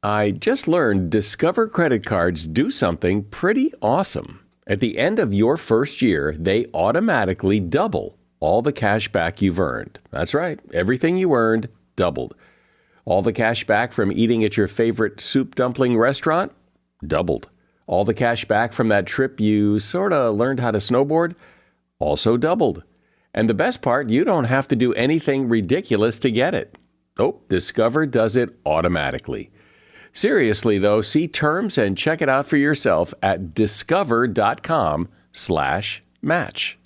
I just learned Discover credit cards do something pretty awesome. At the end of your first year, they automatically double all the cash back you've earned. That's right. Everything you earned doubled. All the cash back from eating at your favorite soup dumpling restaurant doubled. All the cash back from that trip you sort of learned how to snowboard also doubled. And the best part, you don't have to do anything ridiculous to get it. Oh, Discover does it automatically. Seriously, though, see terms and check it out for yourself at discover.com/match.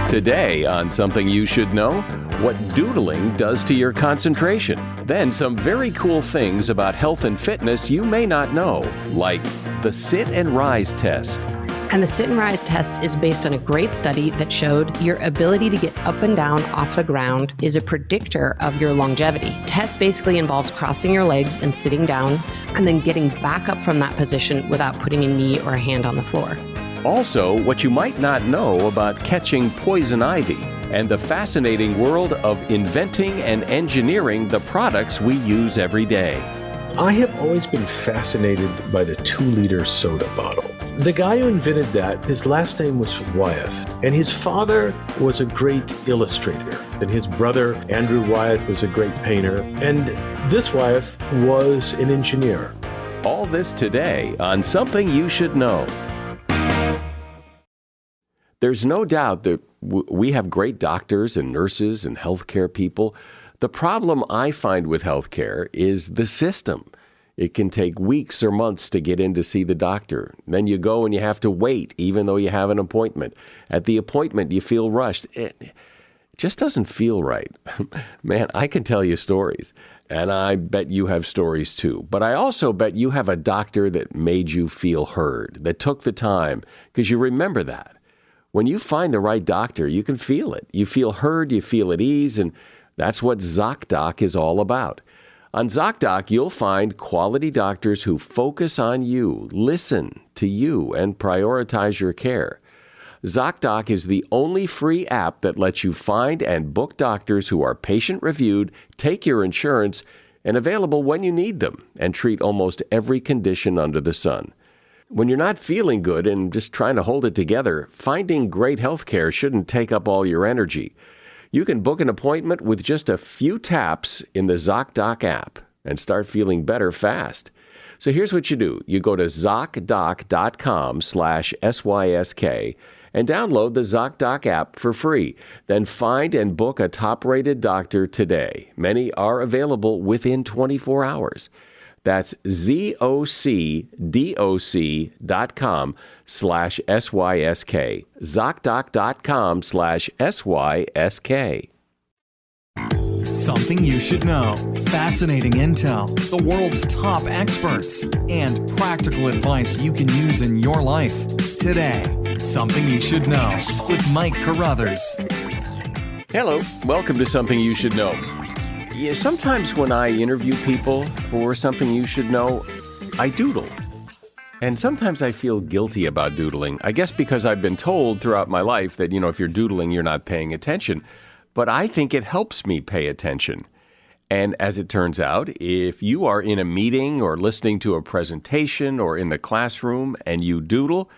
Today on Something You Should Know, what doodling does to your concentration. Then some very cool things about health and fitness you may not know, like the sit and rise test. And the sit and rise test is based on a great study that showed your ability to get up and down off the ground is a predictor of your longevity. Test basically involves crossing your legs and sitting down and then getting back up from that position without putting a knee or a hand on the floor. Also, what you might not know about catching poison ivy and the fascinating world of inventing and engineering the products we use every day. I have always been fascinated by the 2-liter soda bottle. The guy who invented that, his last name was Wyeth, and his father was a great illustrator, and his brother, Andrew Wyeth, was a great painter, and this Wyeth was an engineer. All this today on Something You Should Know. There's no doubt that we have great doctors and nurses and healthcare people. The problem I find with healthcare is the system. It can take weeks or months to get in to see the doctor. Then you go and you have to wait, even though you have an appointment. At the appointment, you feel rushed. It just doesn't feel right. Man, I can tell you stories, and I bet you have stories too. But I also bet you have a doctor that made you feel heard, that took the time, because you remember that. When you find the right doctor, you can feel it. You feel heard, you feel at ease, and that's what ZocDoc is all about. On ZocDoc, you'll find quality doctors who focus on you, listen to you, and prioritize your care. ZocDoc is the only free app that lets you find and book doctors who are patient-reviewed, take your insurance, and available when you need them, and treat almost every condition under the sun. When you're not feeling good and just trying to hold it together, finding great health care shouldn't take up all your energy. You can book an appointment with just a few taps in the ZocDoc app and start feeling better fast. So here's what you do. You go to ZocDoc.com/SYSK and download the ZocDoc app for free. Then find and book a top-rated doctor today. Many are available within 24 hours. That's ZocDoc.com/SYSK. ZocDoc.com/SYSK. Something you should know. Fascinating intel, the world's top experts, and practical advice you can use in your life. Today, Something You Should Know with Mike Carruthers. Hello, welcome to Something You Should Know. Yeah, sometimes when I interview people for Something You Should Know, I doodle. And sometimes I feel guilty about doodling. I guess because I've been told throughout my life that, if you're doodling, you're not paying attention. But I think it helps me pay attention. And as it turns out, if you are in a meeting or listening to a presentation or in the classroom and you doodle,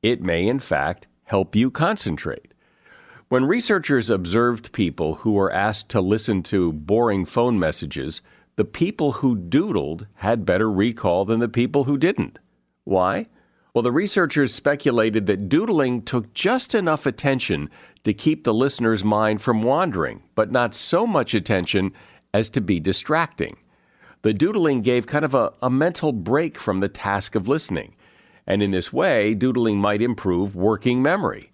it may in fact help you concentrate. When researchers observed people who were asked to listen to boring phone messages, the people who doodled had better recall than the people who didn't. Why? Well, the researchers speculated that doodling took just enough attention to keep the listener's mind from wandering, but not so much attention as to be distracting. The doodling gave kind of a mental break from the task of listening, and in this way, doodling might improve working memory.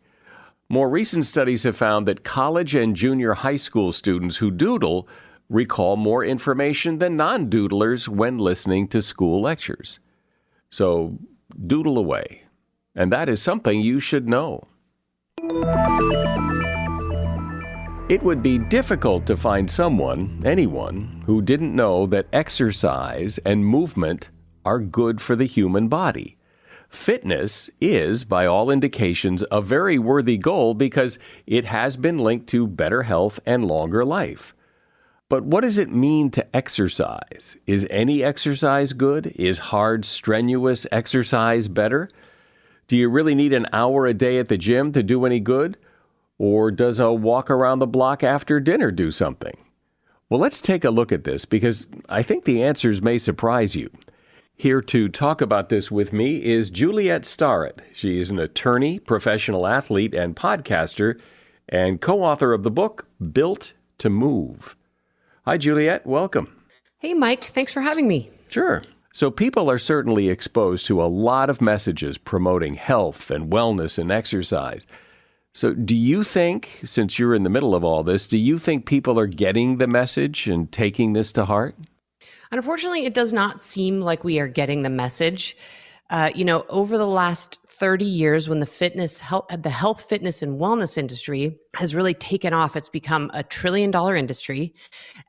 More recent studies have found that college and junior high school students who doodle recall more information than non-doodlers when listening to school lectures. So, doodle away. And that is something you should know. It would be difficult to find anyone, who didn't know that exercise and movement are good for the human body. Fitness is, by all indications, a very worthy goal because it has been linked to better health and longer life. But what does it mean to exercise? Is any exercise good? Is hard, strenuous exercise better? Do you really need an hour a day at the gym to do any good? Or does a walk around the block after dinner do something? Well, let's take a look at this because I think the answers may surprise you. Here to talk about this with me is Juliet Starrett. She is an attorney, professional athlete, and podcaster, and co-author of the book, Built to Move. Hi, Juliet. Welcome. Hey, Mike. Thanks for having me. Sure. So people are certainly exposed to a lot of messages promoting health and wellness and exercise. So do you think, since you're in the middle of all this, do you think people are getting the message and taking this to heart? Unfortunately, it does not seem like we are getting the message. Over the last 30 years, when the health, fitness, and wellness industry has really taken off, it's become a $1 trillion industry.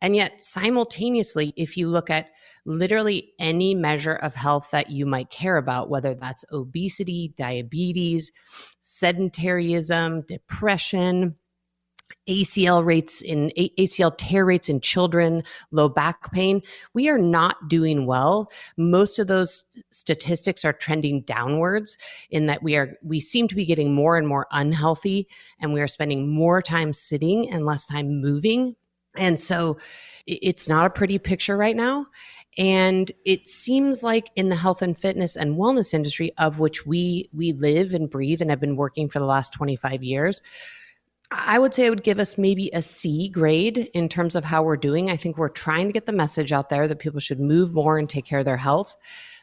And yet, simultaneously, if you look at literally any measure of health that you might care about, whether that's obesity, diabetes, sedentarism, depression, ACL tear rates in children, low back pain, we are not doing well. Most of those statistics are trending downwards in that we seem to be getting more and more unhealthy, and we are spending more time sitting and less time moving. And so it's not a pretty picture right now. And it seems like in the health and fitness and wellness industry, of which we live and breathe and have been working for the last 25 years, I would say it would give us maybe a C grade in terms of how we're doing. I think we're trying to get the message out there that people should move more and take care of their health,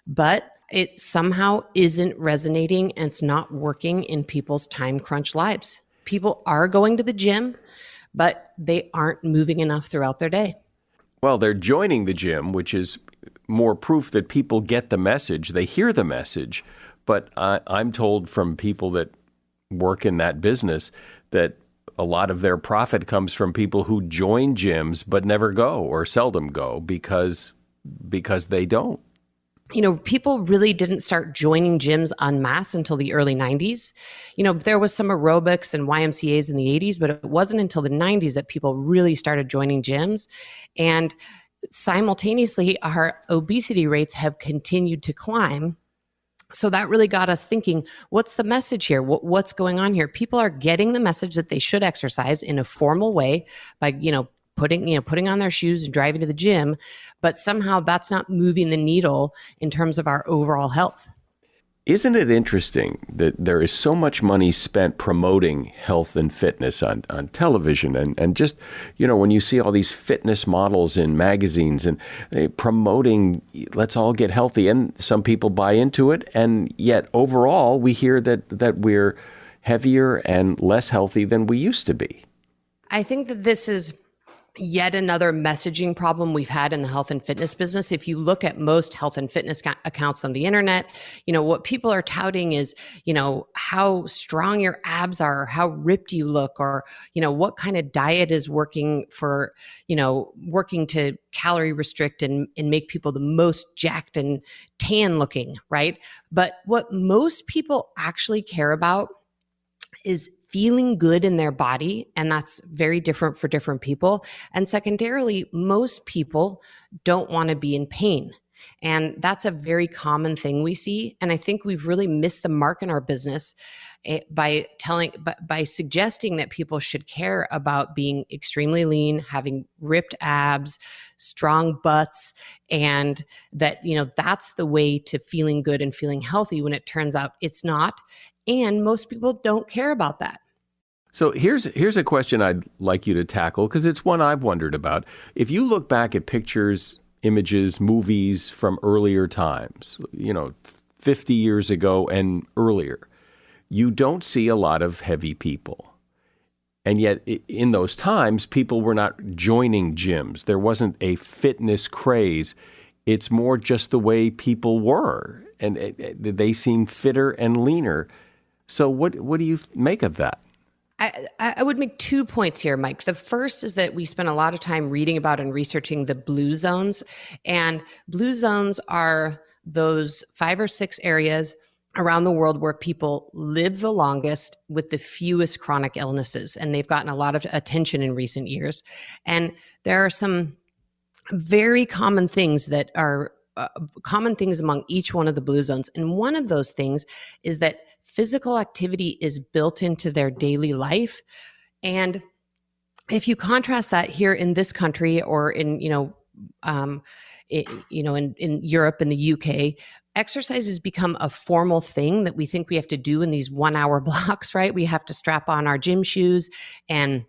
but it somehow isn't resonating and it's not working in people's time crunch lives. People are going to the gym, but they aren't moving enough throughout their day. Well, they're joining the gym, which is more proof that people get the message. They hear the message, but I'm told from people that work in that business that a lot of their profit comes from people who join gyms but never go or seldom go because they don't. People really didn't start joining gyms en masse until the early 90s. There was some aerobics and YMCAs in the 80s, but it wasn't until the 90s that people really started joining gyms. And simultaneously, our obesity rates have continued to climb. So that really got us thinking, what's the message here? What's going on here? People are getting the message that they should exercise in a formal way by, putting on their shoes and driving to the gym, but somehow that's not moving the needle in terms of our overall health. Isn't it interesting that there is so much money spent promoting health and fitness on television and just, when you see all these fitness models in magazines and promoting, let's all get healthy, and some people buy into it. And yet overall, we hear that we're heavier and less healthy than we used to be. I think that this is yet another messaging problem we've had in the health and fitness business. If you look at most health and fitness accounts on the internet, what people are touting is, how strong your abs are, or how ripped you look, or, what kind of diet is working for, working to calorie restrict and make people the most jacked and tan looking, right? But what most people actually care about is feeling good in their body, and that's very different for different people. And secondarily, most people don't want to be in pain. And that's a very common thing we see. And I think we've really missed the mark in our business by suggesting that people should care about being extremely lean, having ripped abs, strong butts, and that, that's the way to feeling good and feeling healthy, when it turns out it's not. And most people don't care about that. So here's a question I'd like you to tackle, because it's one I've wondered about. If you look back at pictures, images, movies from earlier times, 50 years ago and earlier, you don't see a lot of heavy people. And yet in those times, people were not joining gyms. There wasn't a fitness craze. It's more just the way people were, and they seem fitter and leaner. So what do you make of that? I would make 2 points here, Mike. The first is that we spent a lot of time reading about and researching the blue zones. And blue zones are those 5 or 6 areas around the world where people live the longest with the fewest chronic illnesses. And they've gotten a lot of attention in recent years. And there are some very common things that are common things among each one of the blue zones. And one of those things is that physical activity is built into their daily life. And if you contrast that here in this country or in, in Europe and the UK, exercise has become a formal thing that we think we have to do in these 1 hour blocks, right? We have to strap on our gym shoes and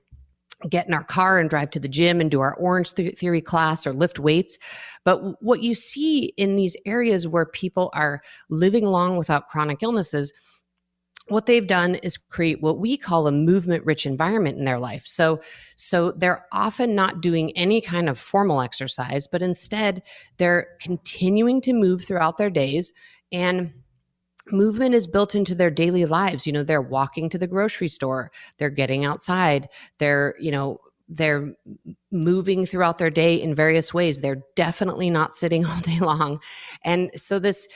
get in our car and drive to the gym and do our Orange Theory class or lift weights. But what you see in these areas where people are living long without chronic illnesses, what they've done is create what we call a movement-rich environment in their life. So they're often not doing any kind of formal exercise, but instead they're continuing to move throughout their days, and movement is built into their daily lives. They're walking to the grocery store, they're getting outside, they're moving throughout their day in various ways. They're definitely not sitting all day long. And so this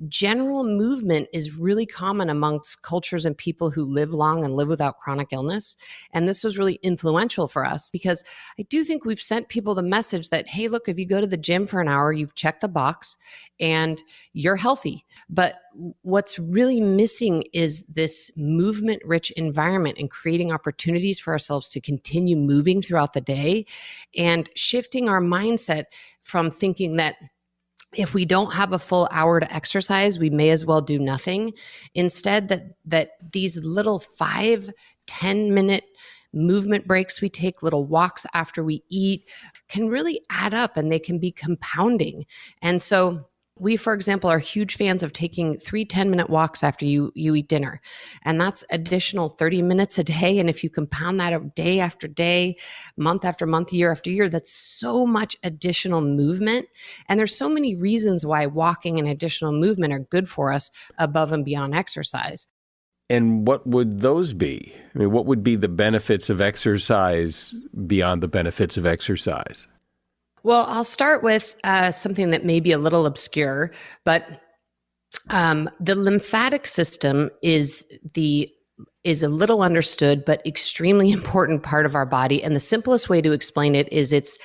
general movement is really common amongst cultures and people who live long and live without chronic illness. And this was really influential for us because I do think we've sent people the message that, hey, look, if you go to the gym for an hour, you've checked the box and you're healthy. But what's really missing is this movement-rich environment and creating opportunities for ourselves to continue moving throughout the day and shifting our mindset from thinking that if we don't have a full hour to exercise, we may as well do nothing. Instead, that these little 5-10 minute movement breaks we take, little walks after we eat, can really add up and they can be compounding. And so we, for example, are huge fans of taking 3 10-minute walks after you eat dinner. And that's additional 30 minutes a day. And if you compound that day after day, month after month, year after year, that's so much additional movement. And there's so many reasons why walking and additional movement are good for us above and beyond exercise. And what would those be? I mean, what would be the benefits of exercise beyond the benefits of exercise? Well, I'll start with something that may be a little obscure, but the lymphatic system is a little understood, but extremely important part of our body. And the simplest way to explain it is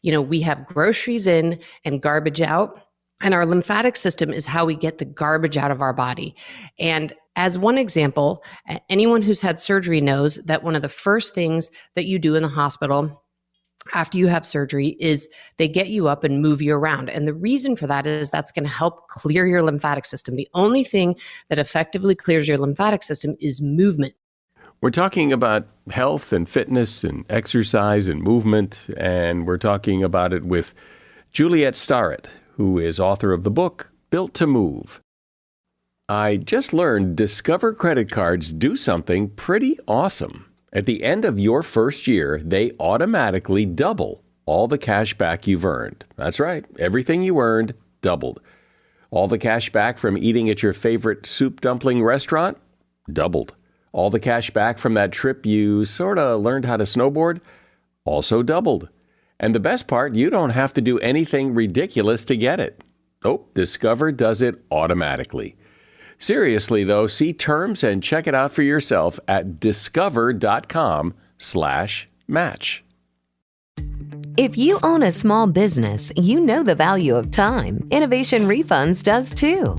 we have groceries in and garbage out, and our lymphatic system is how we get the garbage out of our body. And as one example, anyone who's had surgery knows that one of the first things that you do in the hospital after you have surgery is they get you up and move you around. And the reason for that is that's going to help clear your lymphatic system. The only thing that effectively clears your lymphatic system is movement. We're talking about health and fitness and exercise and movement, and we're talking about it with Juliet Starrett, who is author of the book, Built to Move. I just learned Discover credit cards do something pretty awesome. At the end of your first year, they automatically double all the cash back you've earned. That's right. Everything you earned doubled. All the cash back from eating at your favorite soup dumpling restaurant doubled. All the cash back from that trip you sort of learned how to snowboard also doubled. And the best part, you don't have to do anything ridiculous to get it. Oh, Discover does it automatically. Seriously, though, see terms and check it out for yourself at discover.com/match. If you own a small business, you know the value of time. Innovation Refunds does too.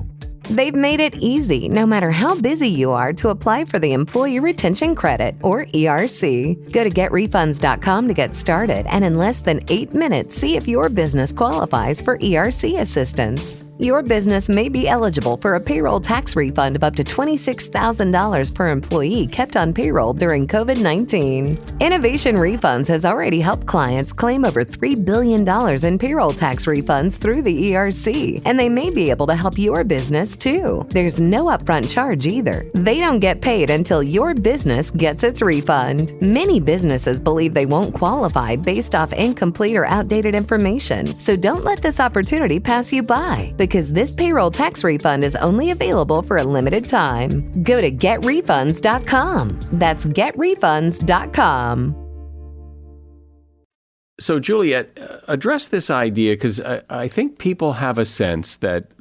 They've made it easy, no matter how busy you are, to apply for the Employee Retention Credit, or ERC. Go to getrefunds.com to get started, and in less than 8 minutes, see if your business qualifies for ERC assistance. Your business may be eligible for a payroll tax refund of up to $26,000 per employee kept on payroll during COVID-19. Innovation Refunds has already helped clients claim over $3 billion in payroll tax refunds through the ERC, and they may be able to help your business too. There's no upfront charge either. They don't get paid until your business gets its refund. Many businesses believe they won't qualify based off incomplete or outdated information, so don't let this opportunity pass you by, because this payroll tax refund is only available for a limited time. Go to getrefunds.com. That's getrefunds.com. So, Juliet, address this idea, because I think people have a sense that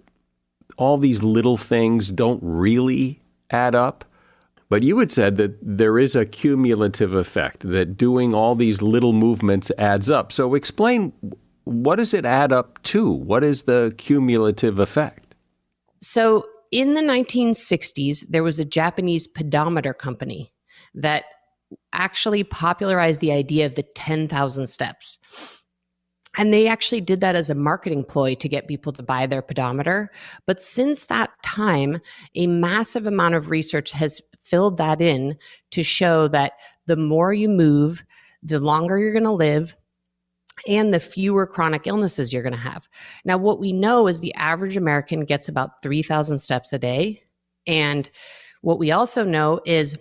all these little things don't really add up. But you had said that there is a cumulative effect, that doing all these little movements adds up. So explain, what does it add up to? What is the cumulative effect? So in the 1960s, there was a Japanese pedometer company that actually popularized the idea of the 10,000 steps. And they actually did that as a marketing ploy to get people to buy their pedometer. But since that time, a massive amount of research has filled that in to show that the more you move, the longer you're going to live, and the fewer chronic illnesses you're going to have. Now, what we know is the average American gets about 3,000 steps a day. And what we also know is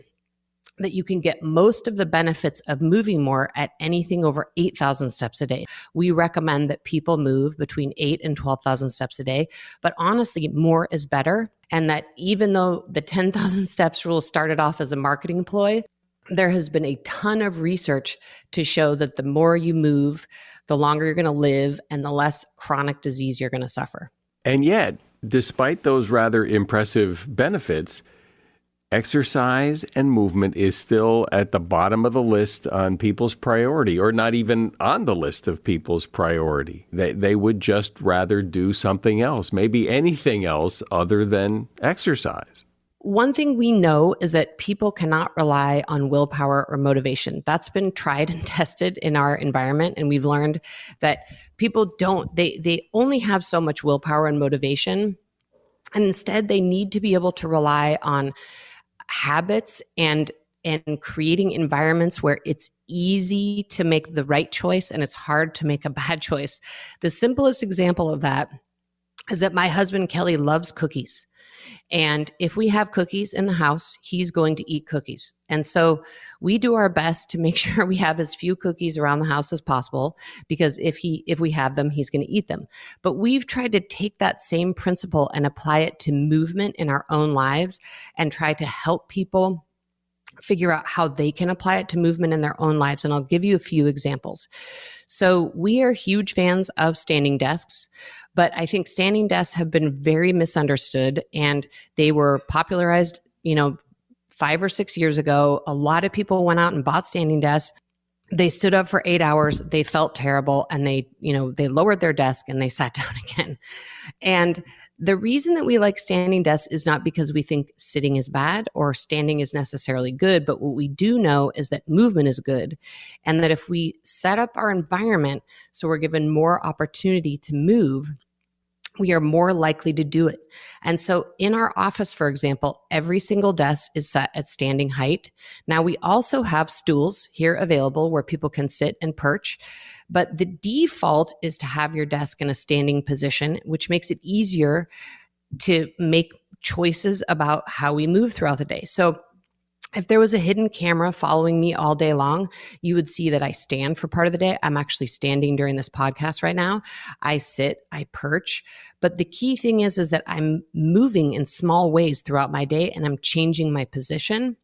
that you can get most of the benefits of moving more at anything over 8,000 steps a day. We recommend that people move between 8,000 and 12,000 steps a day, but honestly, more is better. And that even though the 10,000 steps rule started off as a marketing ploy, there has been a ton of research to show that the more you move, the longer you're going to live and the less chronic disease you're going to suffer. And yet, despite those rather impressive benefits, exercise and movement is still at the bottom of the list on people's priority, or not even on the list of people's priority. They would just rather do something else, maybe anything else other than exercise. One thing we know is that people cannot rely on willpower or motivation. That's been tried and tested in our environment. And we've learned that people they only have so much willpower and motivation. And instead, they need to be able to rely on habits and creating environments where it's easy to make the right choice and it's hard to make a bad choice. The simplest example of that is that my husband, Kelly, loves cookies. And if we have cookies in the house, he's going to eat cookies. And so we do our best to make sure we have as few cookies around the house as possible, because if we have them, he's going to eat them. But we've tried to take that same principle and apply it to movement in our own lives and try to help people figure out how they can apply it to movement in their own lives. And I'll give you a few examples. So we are huge fans of standing desks, but I think standing desks have been very misunderstood, and they were popularized, 5 or 6 years ago. A lot of people went out and bought standing desks. They stood up for 8 hours. They felt terrible, and they lowered their desk and they sat down again. And the reason that we like standing desks is not because we think sitting is bad or standing is necessarily good, but what we do know is that movement is good, and that if we set up our environment so we're given more opportunity to move, we are more likely to do it. And so in our office, for example, every single desk is set at standing height. Now, we also have stools here available where people can sit and perch, but the default is to have your desk in a standing position, which makes it easier to make choices about how we move throughout the day. So if there was a hidden camera following me all day long, you would see that I stand for part of the day. I'm actually standing during this podcast right now. I sit, I perch. But the key thing is that I'm moving in small ways throughout my day, and I'm changing my position.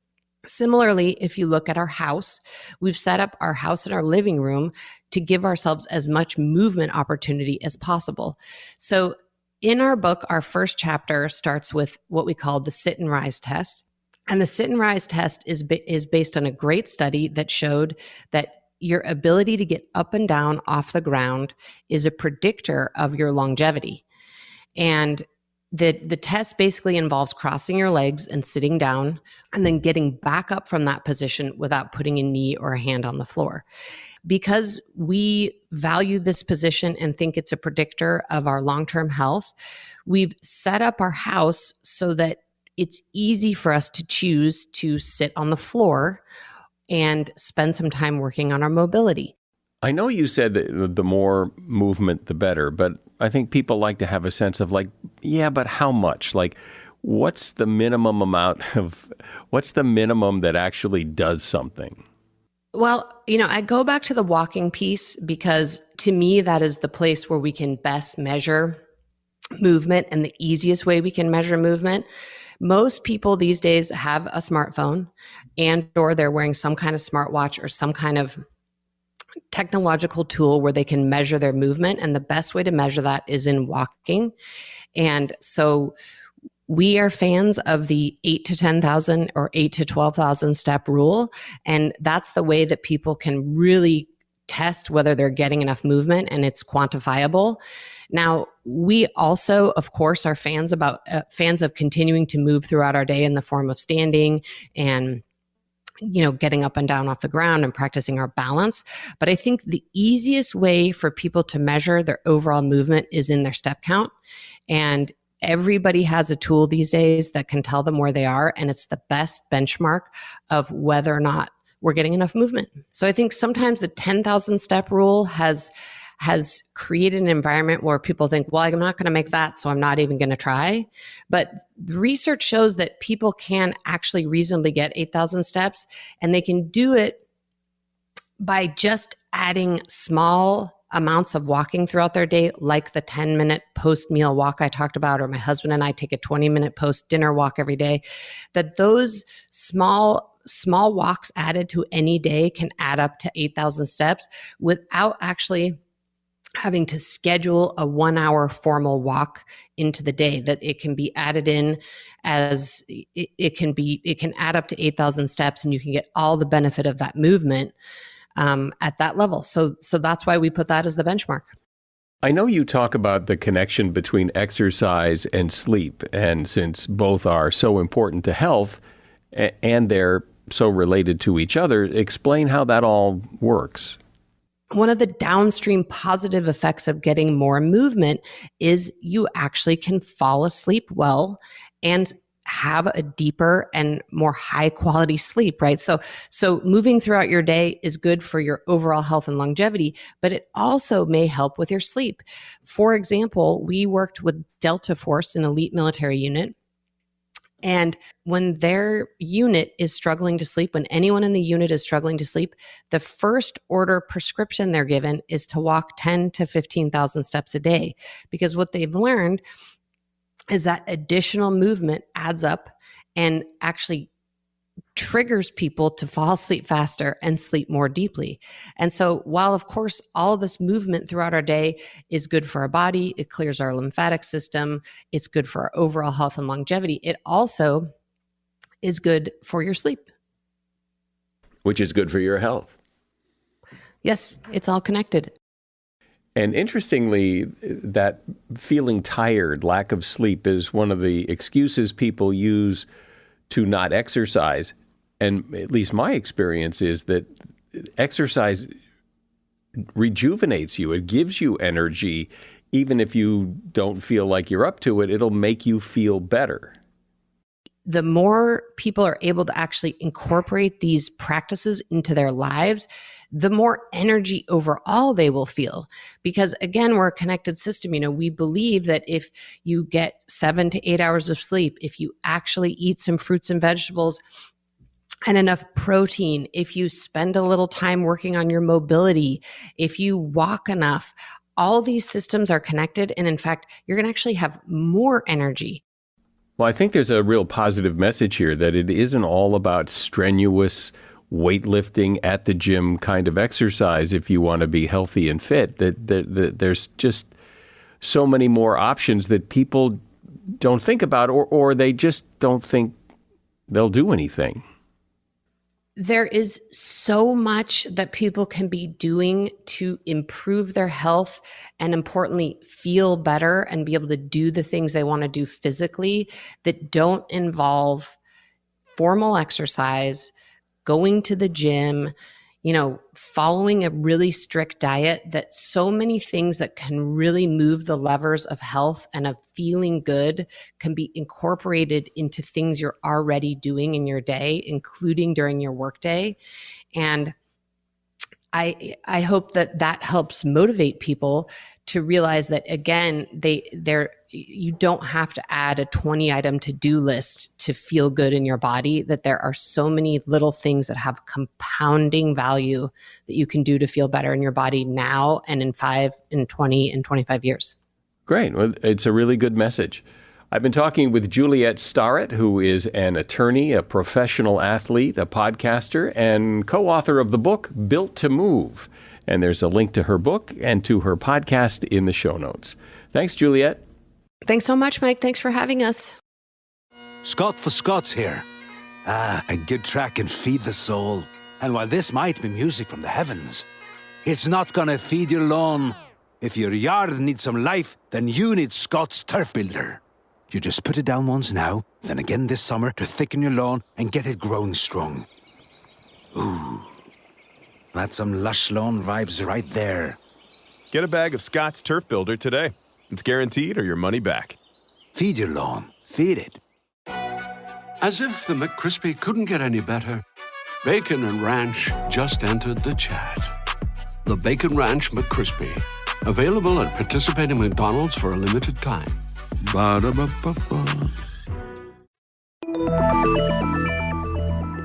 Similarly, if you look at our house, we've set up our house and our living room to give ourselves as much movement opportunity as possible. So in our book, our first chapter starts with what we call the sit and rise test. And the sit and rise test is based on a great study that showed that your ability to get up and down off the ground is a predictor of your longevity. And the test basically involves crossing your legs and sitting down and then getting back up from that position without putting a knee or a hand on the floor. Because we value this position and think it's a predictor of our long-term health, we've set up our house so that it's easy for us to choose to sit on the floor and spend some time working on our mobility. I know you said that the more movement, the better, but I think people like to have a sense of but how much? What's the minimum that actually does something? Well, I go back to the walking piece because to me, that is the place where we can best measure movement and the easiest way we can measure movement. Most people these days have a smartphone and or they're wearing some kind of smartwatch or some kind of technological tool where they can measure their movement. And the best way to measure that is in walking. And so we are fans of the 8 to 10,000 or 8 to 12,000 step rule. And that's the way that people can really test whether they're getting enough movement, and it's quantifiable. Now, we also, of course, are fans of continuing to move throughout our day in the form of standing and getting up and down off the ground and practicing our balance. But I think the easiest way for people to measure their overall movement is in their step count. And everybody has a tool these days that can tell them where they are. And it's the best benchmark of whether or not we're getting enough movement. So I think sometimes the 10,000 step rule has created an environment where people think, well, I'm not going to make that, so I'm not even going to try. But the research shows that people can actually reasonably get 8,000 steps, and they can do it by just adding small amounts of walking throughout their day, like the 10-minute post-meal walk I talked about, or my husband and I take a 20-minute post-dinner walk every day. That those small walks added to any day can add up to 8,000 steps without actually having to schedule a 1-hour formal walk into the day. That it can be added in as it can add up to 8,000 steps, and you can get all the benefit of that movement at that level. So that's why we put that as the benchmark. I know you talk about the connection between exercise and sleep, and since both are so important to health and they're so related to each other, explain how that all works. One of the downstream positive effects of getting more movement is you actually can fall asleep well and have a deeper and more high quality sleep, right? So moving throughout your day is good for your overall health and longevity, but it also may help with your sleep. For example, we worked with Delta Force, an elite military unit. And when their unit is struggling to sleep, when anyone in the unit is struggling to sleep, the first order prescription they're given is to walk 10 to 15,000 steps a day. Because what they've learned is that additional movement adds up and actually triggers people to fall asleep faster and sleep more deeply. And so while, of course, all of this movement throughout our day is good for our body, it clears our lymphatic system, it's good for our overall health and longevity, it also is good for your sleep. Which is good for your health. Yes, it's all connected. And interestingly, that feeling tired, lack of sleep, is one of the excuses people use to not exercise. And at least my experience is that exercise rejuvenates you. It gives you energy. Even if you don't feel like you're up to it, it'll make you feel better. The more people are able to actually incorporate these practices into their lives, the more energy overall they will feel. Because again, we're a connected system. We believe that if you get 7 to 8 hours of sleep, if you actually eat some fruits and vegetables and enough protein, if you spend a little time working on your mobility, if you walk enough, all these systems are connected. And in fact, you're going to actually have more energy. Well, I think there's a real positive message here that it isn't all about strenuous weightlifting at the gym kind of exercise if you want to be healthy and fit. That there's just so many more options that people don't think about, or they just don't think they'll do anything. There is so much that people can be doing to improve their health and, importantly, feel better and be able to do the things they want to do physically that don't involve formal exercise, going to the gym, following a really strict diet. That so many things that can really move the levers of health and of feeling good can be incorporated into things you're already doing in your day, including during your workday. And I hope that helps motivate people to realize that, again, you don't have to add a 20-item to-do list to feel good in your body, that there are so many little things that have compounding value that you can do to feel better in your body now and in 5, in 20, and 25 years. Great. Well, it's a really good message. I've been talking with Juliet Starrett, who is an attorney, a professional athlete, a podcaster, and co-author of the book Built to Move. And there's a link to her book and to her podcast in the show notes. Thanks, Juliet. Thanks so much, Mike. Thanks for having us. Scott for Scots here. A good track can feed the soul. And while this might be music from the heavens, it's not gonna feed your lawn. If your yard needs some life, then you need Scott's Turf Builder. You just put it down once now, then again this summer to thicken your lawn and get it growing strong. Ooh, that's some lush lawn vibes right there. Get a bag of Scott's Turf Builder today. It's guaranteed or your money back. Feed your lawn. Feed it. As if the McCrispy couldn't get any better, Bacon and Ranch just entered the chat. The Bacon Ranch McCrispy, available at participating McDonald's for a limited time. Ba-da-ba-ba-ba.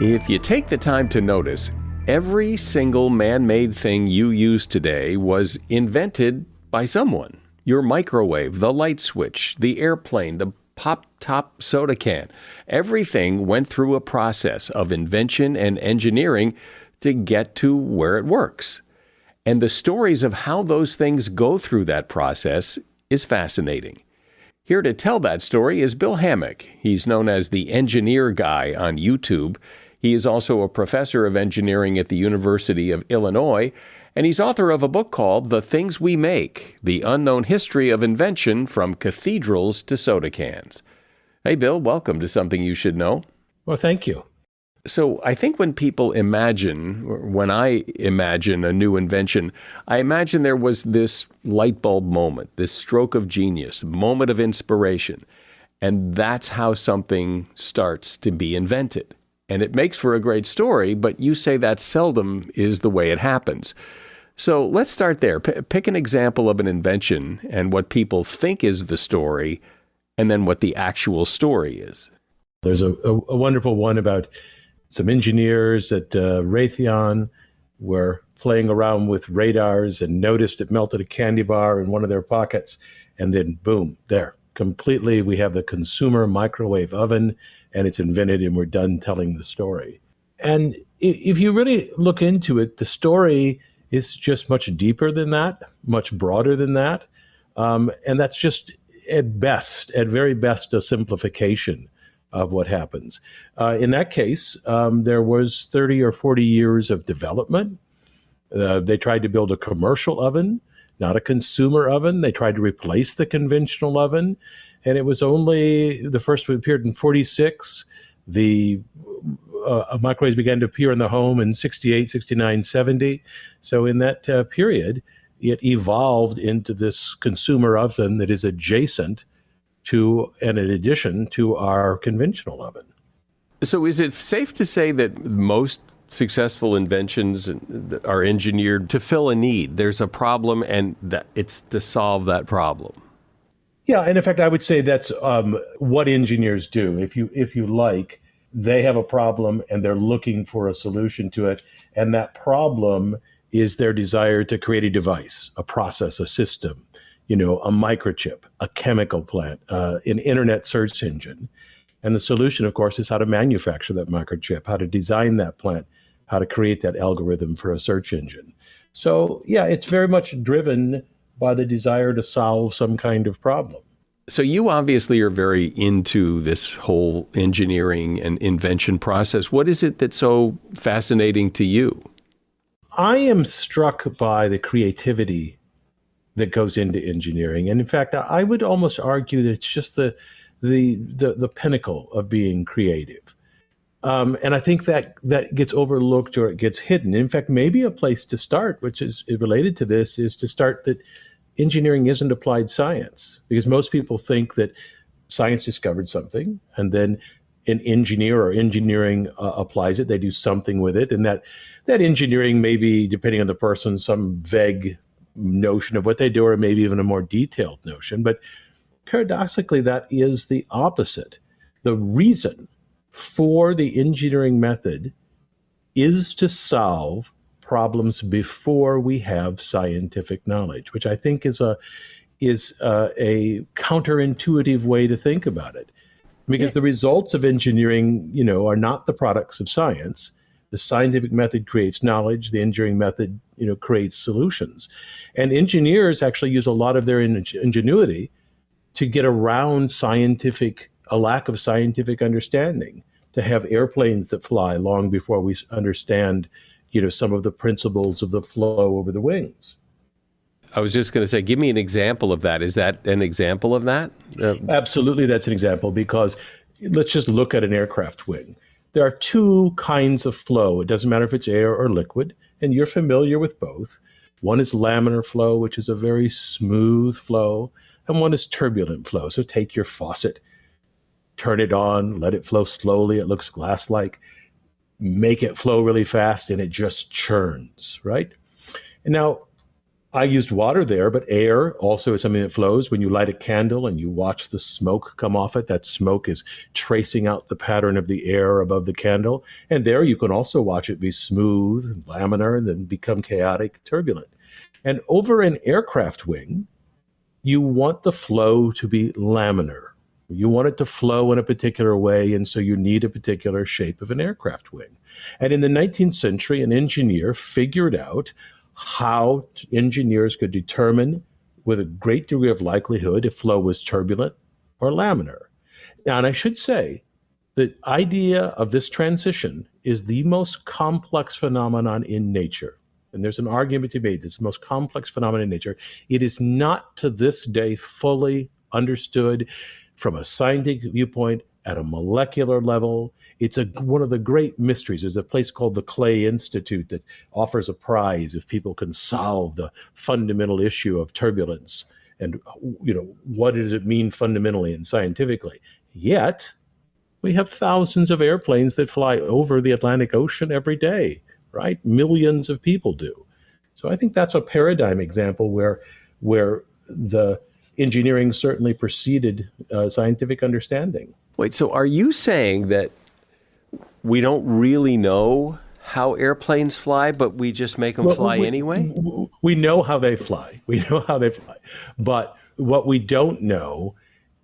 If you take the time to notice, every single man-made thing you use today was invented by someone. Your microwave, the light switch, the airplane, the pop-top soda can. Everything went through a process of invention and engineering to get to where it works. And the stories of how those things go through that process is fascinating. Here to tell that story is Bill Hammack. He's known as the Engineer Guy on YouTube. He is also a professor of engineering at the University of Illinois, and he's author of a book called The Things We Make, The Unknown History of Invention from Cathedrals to Soda Cans. Hey, Bill, welcome to Something You Should Know. Well, thank you. So I think when I imagine a new invention, I imagine there was this light bulb moment, this stroke of genius, moment of inspiration. And that's how something starts to be invented. And it makes for a great story, but you say that seldom is the way it happens. So let's start there. Pick an example of an invention and what people think is the story, and then what the actual story is. There's a wonderful one about some engineers at Raytheon were playing around with radars and noticed it melted a candy bar in one of their pockets. And then boom, there, completely, we have the consumer microwave oven, and it's invented, and we're done telling the story. And if you really look into it, the story is just much deeper than that, much broader than that. And that's just at very best, a simplification of what happens. In that case, there was 30 or 40 years of development. They tried to build a commercial oven, not a consumer oven. They tried to replace the conventional oven. And it was only, the first one appeared in 46. The microwaves began to appear in the home in 68, 69, 70. So in that period, it evolved into this consumer oven that is adjacent to and in addition to our conventional oven. So is it safe to say that most successful inventions are engineered to fill a need? There's a problem, and that it's to solve that problem. Yeah, and in fact, I would say that's what engineers do. If you like, they have a problem and they're looking for a solution to it, and that problem is their desire to create a device, a process, a system, a microchip, a chemical plant, an internet search engine. And the solution, of course, is how to manufacture that microchip, how to design that plant, how to create that algorithm for a search engine. So, yeah, it's very much driven by the desire to solve some kind of problem. So you obviously are very into this whole engineering and invention process. What is it that's so fascinating to you? I am struck by the creativity that goes into engineering. And in fact, I would almost argue that it's just the pinnacle of being creative. And I think that gets overlooked or it gets hidden. In fact, maybe a place to start, which is related to this, is to start that engineering isn't applied science, because most people think that science discovered something and then an engineer or engineering applies it. They do something with it. And that engineering may be, depending on the person, some vague notion of what they do, or maybe even a more detailed notion. But paradoxically, that is the opposite. The reason for the engineering method is to solve problems before we have scientific knowledge, which I think is a counterintuitive way to think about it. Because the results of engineering, are not the products of science, The scientific method creates knowledge. The engineering method, creates solutions. And engineers actually use a lot of their ingenuity to get around a lack of scientific understanding, to have airplanes that fly long before we understand, some of the principles of the flow over the wings. I was just going to say, give me an example of that. Is that an example of that? Absolutely, that's an example, because let's just look at an aircraft wing. There are two kinds of flow. It doesn't matter if it's air or liquid, and you're familiar with both. One is laminar flow, which is a very smooth flow, and one is turbulent flow. So take your faucet, turn it on, let it flow slowly. It looks glass-like. Make it flow really fast, and it just churns, right? And now, I used water there, but air also is something that flows. When you light a candle and you watch the smoke come off it, that smoke is tracing out the pattern of the air above the candle. And there you can also watch it be smooth and laminar and then become chaotic, turbulent. And over an aircraft wing, you want the flow to be laminar. You want it to flow in a particular way, and so you need a particular shape of an aircraft wing. And in the 19th century, an engineer figured out how engineers could determine with a great degree of likelihood if flow was turbulent or laminar. Now, and I should say, the idea of this transition is the most complex phenomenon in nature. And there's an argument to be made. It's the most complex phenomenon in nature. It is not to this day fully understood from a scientific viewpoint at a molecular level. It's one of the great mysteries. There's a place called the Clay Institute that offers a prize if people can solve the fundamental issue of turbulence and, what does it mean fundamentally and scientifically. Yet, we have thousands of airplanes that fly over the Atlantic Ocean every day, right? Millions of people do. So I think that's a paradigm example where the engineering certainly preceded scientific understanding. Wait, so are you saying that we don't really know how airplanes fly, but we just make them fly anyway? We know how they fly. But what we don't know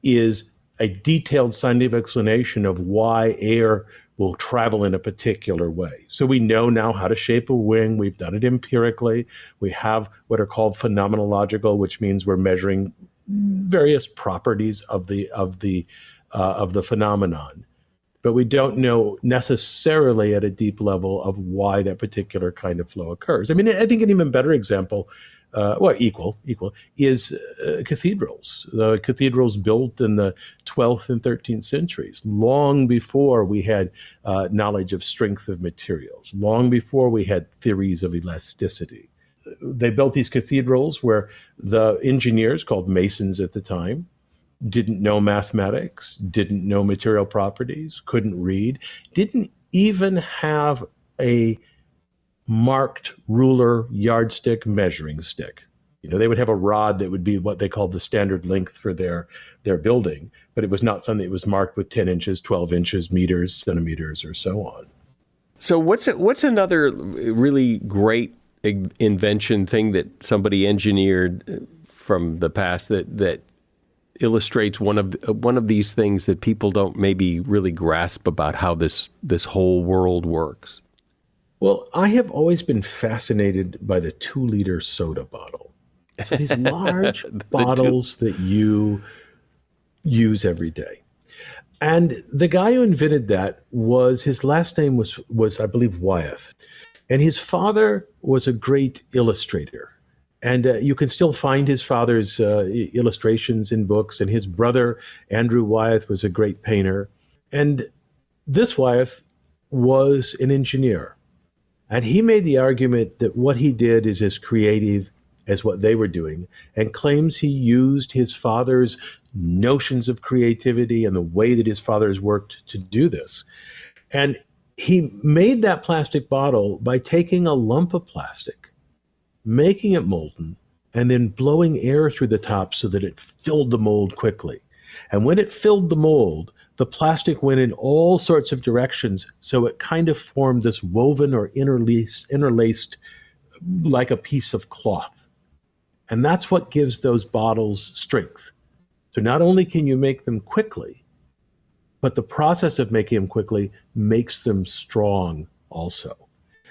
is a detailed scientific explanation of why air will travel in a particular way. So we know now how to shape a wing. We've done it empirically. We have what are called phenomenological, which means we're measuring various properties of the phenomenon. But we don't know necessarily at a deep level of why that particular kind of flow occurs. I mean, I think an even better example, equal, is cathedrals. The cathedrals built in the 12th and 13th centuries, long before we had knowledge of strength of materials, long before we had theories of elasticity. They built these cathedrals where the engineers, called masons at the time, didn't know mathematics, didn't know material properties, couldn't read, didn't even have a marked ruler, yardstick, measuring stick. They would have a rod that would be what they called the standard length for their building, but it was not something that was marked with 10 inches, 12 inches, meters, centimeters, or so on. So what's another really great invention thing that somebody engineered from the past that illustrates one of these things that people don't maybe really grasp about how this whole world works? Well, I have always been fascinated by the 2-liter soda bottle. So these large bottles that you use every day. And the guy who invented that his last name was I believe, Wyeth. And his father was a great illustrator. And you can still find his father's illustrations in books. And his brother, Andrew Wyeth, was a great painter. And this Wyeth was an engineer. And he made the argument that what he did is as creative as what they were doing, and claims he used his father's notions of creativity and the way that his father's worked to do this. And he made that plastic bottle by taking a lump of plastic, making it molten, and then blowing air through the top so that it filled the mold quickly. And when it filled the mold, the plastic went in all sorts of directions, so it kind of formed this woven or interlaced like a piece of cloth. And that's what gives those bottles strength. So not only can you make them quickly, but the process of making them quickly makes them strong also.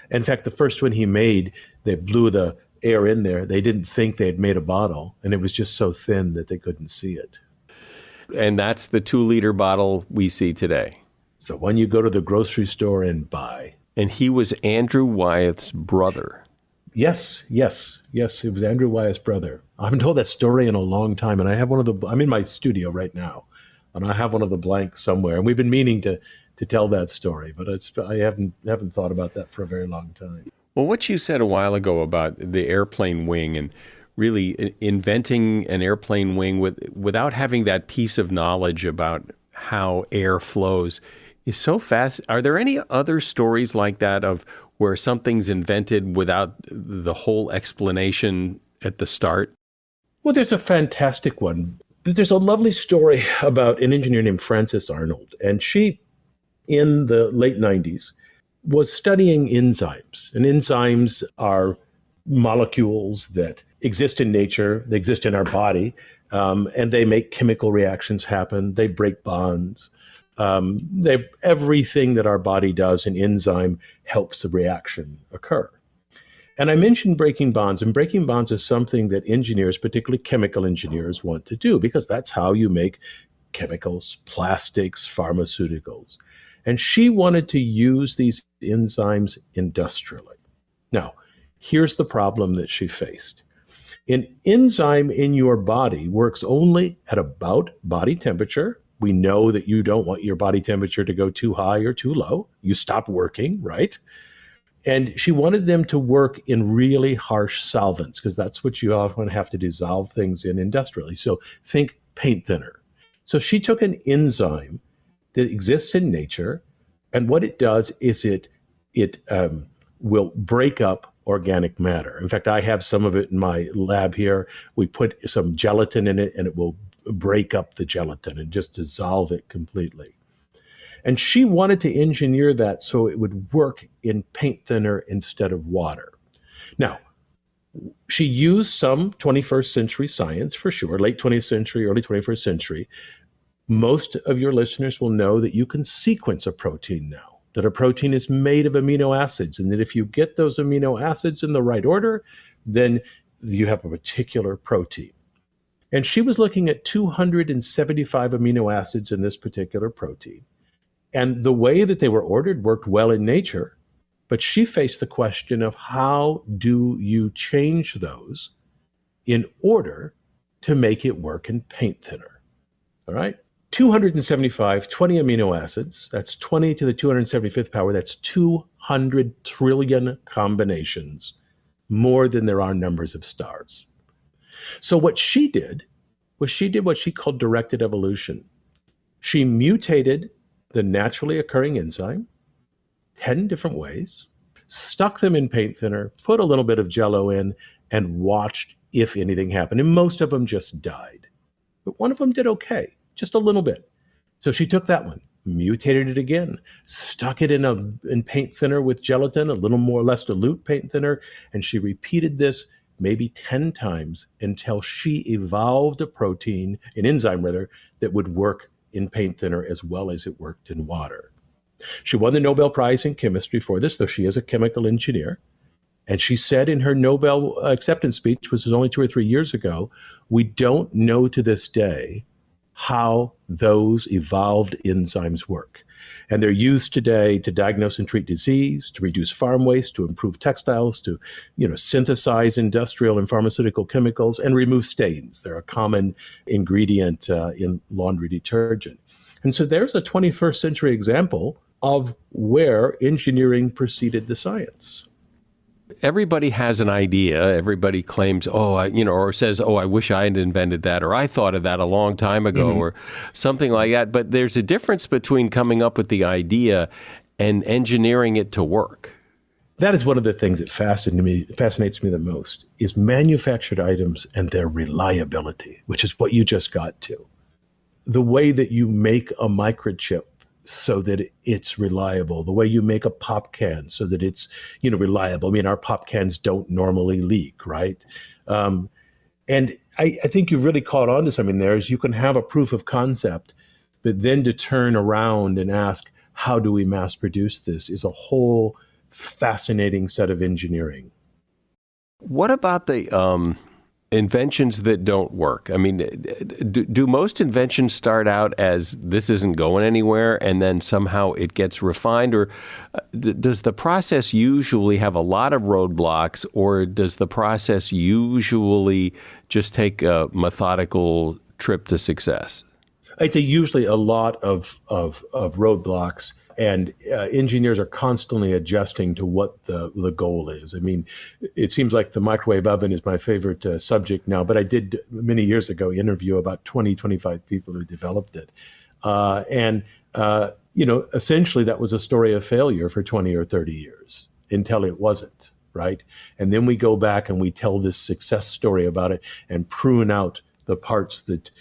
In fact, the first one he made, they blew the air in there. They didn't think they had made a bottle, and it was just so thin that they couldn't see it. And that's the 2-liter bottle we see today. It's the one you go to the grocery store and buy. And he was Andrew Wyeth's brother. Yes. It was Andrew Wyeth's brother. I haven't told that story in a long time, and I'm in my studio right now, and I have one of the blanks somewhere. And we've been meaning to tell that story, but I haven't thought about that for a very long time. Well, what you said a while ago about the airplane wing and really inventing an airplane wing without having that piece of knowledge about how air flows is so fast. Are there any other stories like that of where something's invented without the whole explanation at the start? Well, there's a fantastic one. There's a lovely story about an engineer named Frances Arnold, and she, in the late 90s, was studying enzymes. And enzymes are molecules that exist in nature, they exist in our body, and they make chemical reactions happen. They break bonds. Everything that our body does, an enzyme helps the reaction occur. And I mentioned breaking bonds, and breaking bonds is something that engineers, particularly chemical engineers, want to do because that's how you make chemicals, plastics, pharmaceuticals. And she wanted to use these enzymes industrially. Now, here's the problem that she faced. An enzyme in your body works only at about body temperature. We know that you don't want your body temperature to go too high or too low. You stop working, right? And she wanted them to work in really harsh solvents because that's what you often have to dissolve things in industrially. So think paint thinner. So she took an enzyme that exists in nature, and what it does is it will break up organic matter. In fact, I have some of it in my lab here. We put some gelatin in it, and it will break up the gelatin and just dissolve it completely. And she wanted to engineer that so it would work in paint thinner instead of water. Now, she used some 21st century science for sure, late 20th century, early 21st century. Most of your listeners will know that you can sequence a protein now, that a protein is made of amino acids, and that if you get those amino acids in the right order, then you have a particular protein. And she was looking at 275 amino acids in this particular protein. And the way that they were ordered worked well in nature, but she faced the question of how do you change those in order to make it work in paint thinner? All right? 275, 20 amino acids, that's 20 to the 275th power, that's 200 trillion combinations, more than there are numbers of stars. So what she did was she did what she called directed evolution. She mutated the naturally occurring enzyme 10 different ways, stuck them in paint thinner, put a little bit of Jell-O in, and watched if anything happened. And most of them just died. But one of them did okay, just a little bit. So she took that one, mutated it again, stuck it in paint thinner with gelatin, a little more less dilute paint thinner, and she repeated this maybe 10 times until she evolved a protein, an enzyme rather, that would work in paint thinner as well as it worked in water. She won the Nobel Prize in chemistry for this, though she is a chemical engineer. And she said in her Nobel acceptance speech, which was only 2 or 3 years ago, we don't know to this day how those evolved enzymes work. And they're used today to diagnose and treat disease, to reduce farm waste, to improve textiles, to synthesize industrial and pharmaceutical chemicals, and remove stains. They're a common ingredient in laundry detergent. And so there's a 21st century example of where engineering preceded the science. Everybody has an idea. Everybody claims, or says, I wish I had invented that, or I thought of that a long time ago, or something like that. But there's a difference between coming up with the idea and engineering it to work. That is one of the things that fascinates me the most, is manufactured items and their reliability, which is what you just got to. The way that you make a microchip so that it's reliable, the way you make a pop can so that it's, reliable. I mean, our pop cans don't normally leak, right? And I think you've really caught on to something there, is you can have a proof of concept, but then to turn around and ask, how do we mass produce this, is a whole fascinating set of engineering. What about the inventions that don't work? I mean, do most inventions start out as this isn't going anywhere and then somehow it gets refined? Or does the process usually have a lot of roadblocks, or does the process usually just take a methodical trip to success? It's usually a lot of roadblocks, and engineers are constantly adjusting to what the goal is. I mean, it seems like the microwave oven is my favorite subject now, but I did many years ago interview about 25 people who developed it. Essentially that was a story of failure for 20 or 30 years until it wasn't, right? And then we go back and we tell this success story about it and prune out the parts that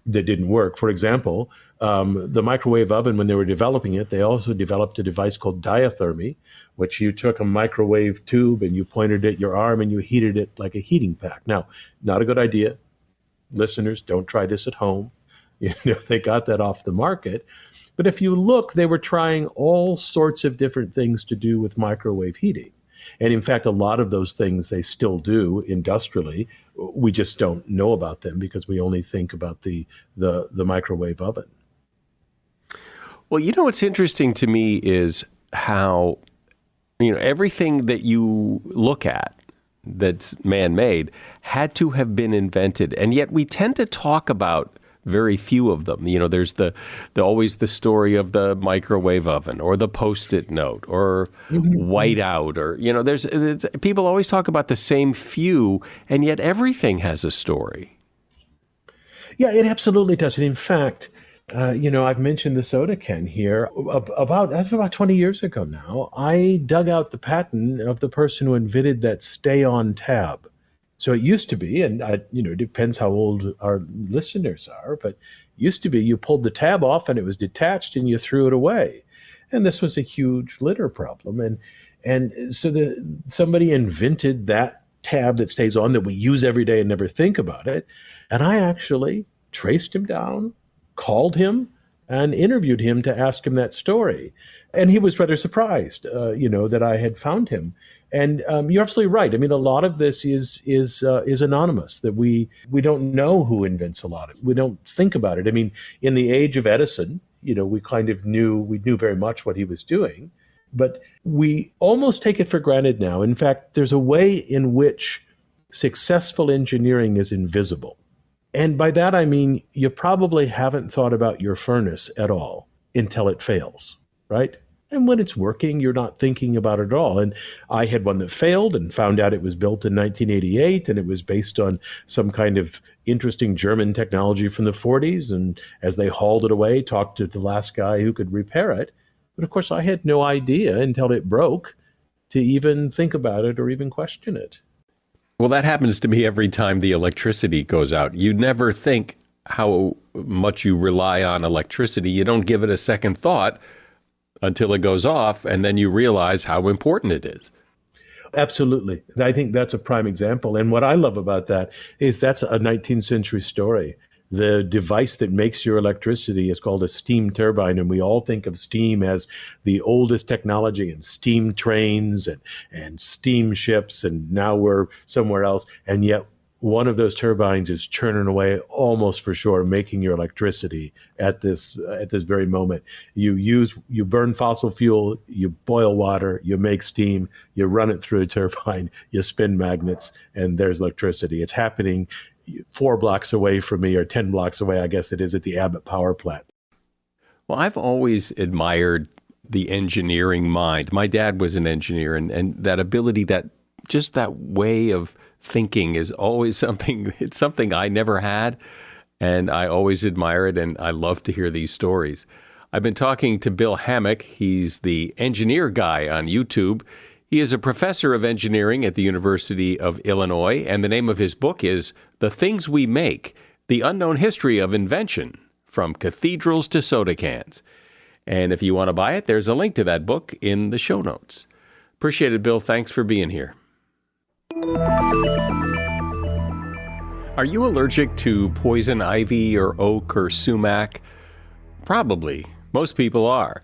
didn't work. For example, the microwave oven, when they were developing it, they also developed a device called diathermy, which you took a microwave tube and you pointed at your arm and you heated it like a heating pack. Now, not a good idea. Listeners, don't try this at home. They got that off the market. But if you look, they were trying all sorts of different things to do with microwave heating. And in fact, a lot of those things they still do industrially. We just don't know about them because we only think about the microwave oven. Well, what's interesting to me is how, everything that you look at that's man-made had to have been invented. And yet we tend to talk about very few of them. There's always the story of the microwave oven or the Post-it note or whiteout, or there's people always talk about the same few, and yet everything has a story. Yeah, it absolutely does. And in fact, I've mentioned the soda can here. About 20 years ago now, I dug out the patent of the person who invented that stay-on tab. So it used to be, and it depends how old our listeners are, but it used to be you pulled the tab off and it was detached and you threw it away. And this was a huge litter problem. And so somebody invented that tab that stays on that we use every day and never think about it. And I actually traced him down, called him, and interviewed him to ask him that story. And he was rather surprised, that I had found him. And you're absolutely right. I mean, a lot of this is anonymous, that we don't know who invents a lot of it. We don't think about it. I mean, in the age of Edison, we kind of knew very much what he was doing, but we almost take it for granted now. In fact, there's a way in which successful engineering is invisible. And by that, I mean, you probably haven't thought about your furnace at all until it fails, right? And when it's working, you're not thinking about it at all. And I had one that failed and found out it was built in 1988 and it was based on some kind of interesting German technology from the 40s. And as they hauled it away, talked to the last guy who could repair it. But of course, I had no idea until it broke to even think about it or even question it. Well, that happens to me every time the electricity goes out. You never think how much you rely on electricity. You don't give it a second thought until it goes off, and then you realize how important it is. Absolutely. I think that's a prime example. And what I love about that is that's a 19th century story. The device that makes your electricity is called a steam turbine, and we all think of steam as the oldest technology, and steam trains and steam ships, and now we're somewhere else. And yet one of those turbines is churning away almost for sure, making your electricity at this very moment. You burn fossil fuel, you boil water, you make steam, you run it through a turbine, you spin magnets, and there's electricity. It's happening 4 blocks away from me, or 10 blocks away, I guess it is, at the Abbott Power Plant. Well, I've always admired the engineering mind. My dad was an engineer, and that ability, that way of thinking is always something I never had, and I always admire it, and I love to hear these stories. I've been talking to Bill Hammack. He's the engineer guy on YouTube. He is a professor of engineering at the University of Illinois, and the name of his book is The Things We Make, The Unknown History of Invention, From Cathedrals to Soda Cans. And if you want to buy it, there's a link to that book in the show notes. Appreciate it, Bill. Thanks for being here. Are you allergic to poison ivy or oak or sumac? Probably. Most people are.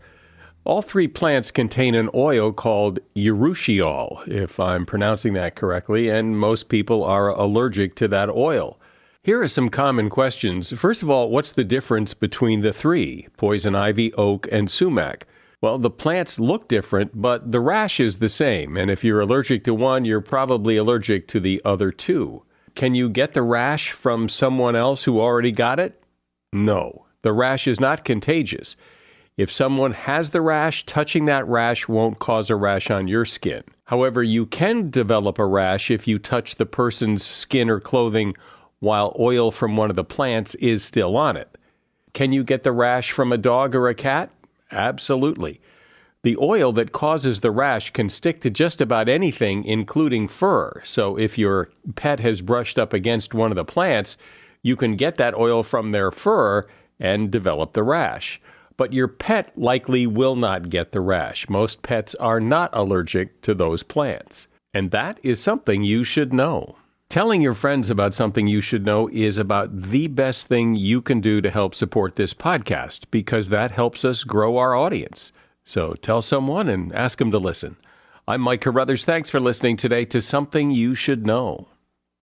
All three plants contain an oil called urushiol, if I'm pronouncing that correctly, and most people are allergic to that oil. Here are some common questions. First of all, what's the difference between the three, poison ivy, oak, and sumac? Well, the plants look different, but the rash is the same, and if you're allergic to one, you're probably allergic to the other two. Can you get the rash from someone else who already got it? No, the rash is not contagious. If someone has the rash, touching that rash won't cause a rash on your skin. However, you can develop a rash if you touch the person's skin or clothing while oil from one of the plants is still on it. Can you get the rash from a dog or a cat? Absolutely. The oil that causes the rash can stick to just about anything, including fur. So if your pet has brushed up against one of the plants, you can get that oil from their fur and develop the rash. But your pet likely will not get the rash. Most pets are not allergic to those plants. And that is something you should know. Telling your friends about something you should know is about the best thing you can do to help support this podcast, because that helps us grow our audience. So tell someone and ask them to listen. I'm Mike Carruthers. Thanks for listening today to Something You Should Know.